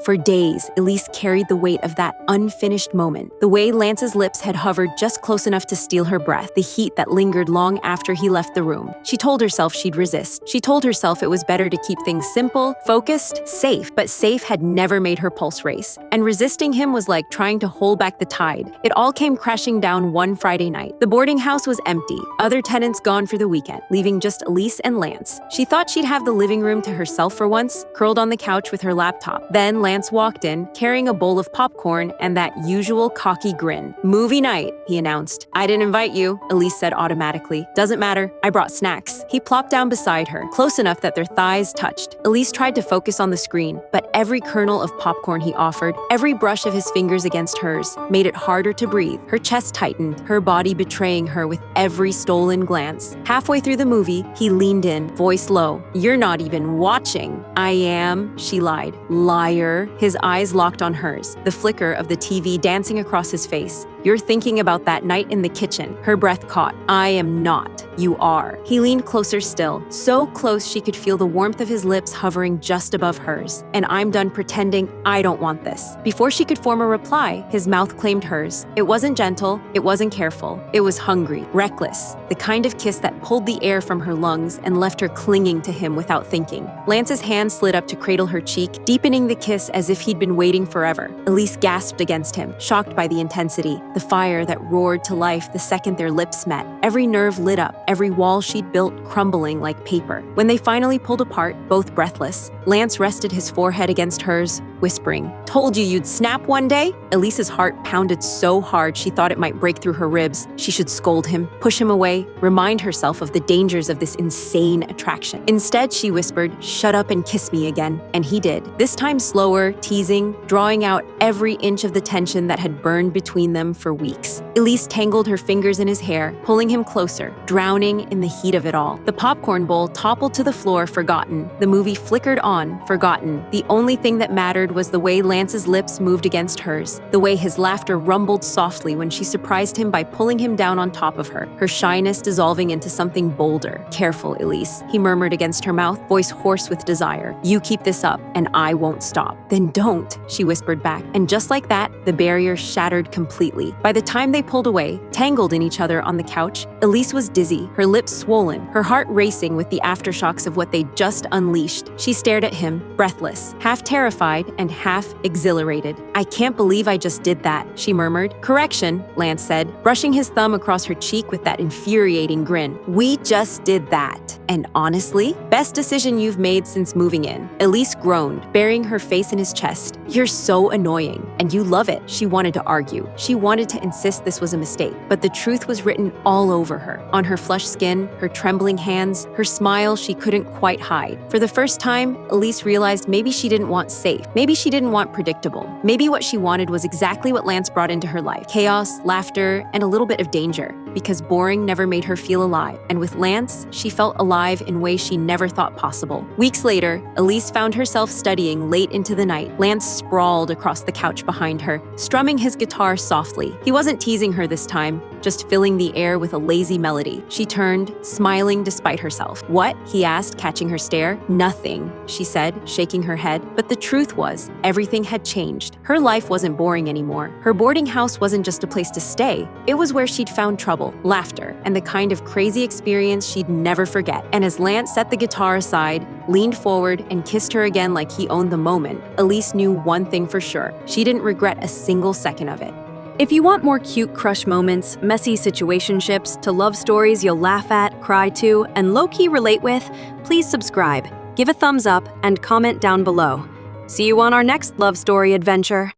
For days, Elise carried the weight of that unfinished moment. The way Lance's lips had hovered just close enough to steal her breath, the heat that lingered long after he left the room. She told herself she'd resist. She told herself it was better to keep things simple, focused, safe. But safe had never made her pulse race. And resisting him was like trying to hold back the tide. It all came crashing down one Friday night. The boarding house was empty, other tenants gone for the weekend, leaving just Elise and Lance. She thought she'd have the living room to herself for once, curled on the couch with her laptop. Then Lance walked in, carrying a bowl of popcorn and that usual cocky grin. "Movie night," he announced. "I didn't invite you," Elise said automatically. "Doesn't matter, I brought snacks." He plopped down beside her, close enough that their thighs touched. Elise tried to focus on the screen, but every kernel of popcorn he offered, every brush of his fingers against hers, made it harder to breathe. Her chest tightened, her body betraying her with every stolen glance. Halfway through the movie, he leaned in, voice low. "You're not even watching." "I am," she lied. "Liar." His eyes locked on hers, the flicker of the TV dancing across his face. "You're thinking about that night in the kitchen." Her breath caught. "I am not. You are." He leaned closer still, so close she could feel the warmth of his lips hovering just above hers. "And I'm done pretending I don't want this." Before she could form a reply, his mouth claimed hers. It wasn't gentle, it wasn't careful. It was hungry, reckless, the kind of kiss that pulled the air from her lungs and left her clinging to him without thinking. Lance's hand slid up to cradle her cheek, deepening the kiss as if he'd been waiting forever. Elise gasped against him, shocked by the intensity, the fire that roared to life the second their lips met. Every nerve lit up, every wall she'd built crumbling like paper. When they finally pulled apart, both breathless, Lance rested his forehead against hers, whispering, "Told you you'd snap one day?" Elise's heart pounded so hard she thought it might break through her ribs. She should scold him, push him away, remind herself of the dangers of this insane attraction. Instead, she whispered, "Shut up and kiss me again." And he did. This time slower, teasing, drawing out every inch of the tension that had burned between them for weeks. Elise tangled her fingers in his hair, pulling him closer, drowning in the heat of it all. The popcorn bowl toppled to the floor, forgotten. The movie flickered on, forgotten. The only thing that mattered was the way Lance's lips moved against hers, the way his laughter rumbled softly when she surprised him by pulling him down on top of her, her shyness dissolving into something bolder. "Careful, Elise," he murmured against her mouth, voice hoarse with desire. "You keep this up, and I won't stop." "Then don't," she whispered back. And just like that, the barrier shattered completely. By the time they pulled away, tangled in each other on the couch, Elise was dizzy, her lips swollen, her heart racing with the aftershocks of what they'd just unleashed. She stared at him, breathless, half terrified and half exhilarated. "I can't believe I just did that," she murmured. "Correction," Lance said, brushing his thumb across her cheek with that infuriating grin. "We just did that. And honestly, best decision you've made since moving in." Elise groaned, burying her face in his chest. "You're so annoying. And you love it." She wanted to argue. She wanted to insist this was a mistake. But the truth was written all over her, on her flushed skin, her trembling hands, her smile she couldn't quite hide. For the first time, Elise realized maybe she didn't want safe. Maybe she didn't want predictable. Maybe what she wanted was exactly what Lance brought into her life. Chaos, laughter, and a little bit of danger. Because boring never made her feel alive. And with Lance, she felt alive in ways she never thought possible. Weeks later, Elise found herself studying late into the night. Lance sprawled across the couch behind her, strumming his guitar softly. He wasn't teasing her this time, just filling the air with a lazy melody. She turned, smiling despite herself. "What?" he asked, catching her stare. "Nothing," she said, shaking her head. But the truth was, everything had changed. Her life wasn't boring anymore. Her boarding house wasn't just a place to stay. It was where she'd found trouble, laughter, and the kind of crazy experience she'd never forget. And as Lance set the guitar aside, leaned forward, and kissed her again like he owned the moment, Elise knew one thing for sure. She didn't regret a single second of it. If you want more cute crush moments, messy situationships, to love stories you'll laugh at, cry to, and low-key relate with, please subscribe, give a thumbs up, and comment down below. See you on our next love story adventure.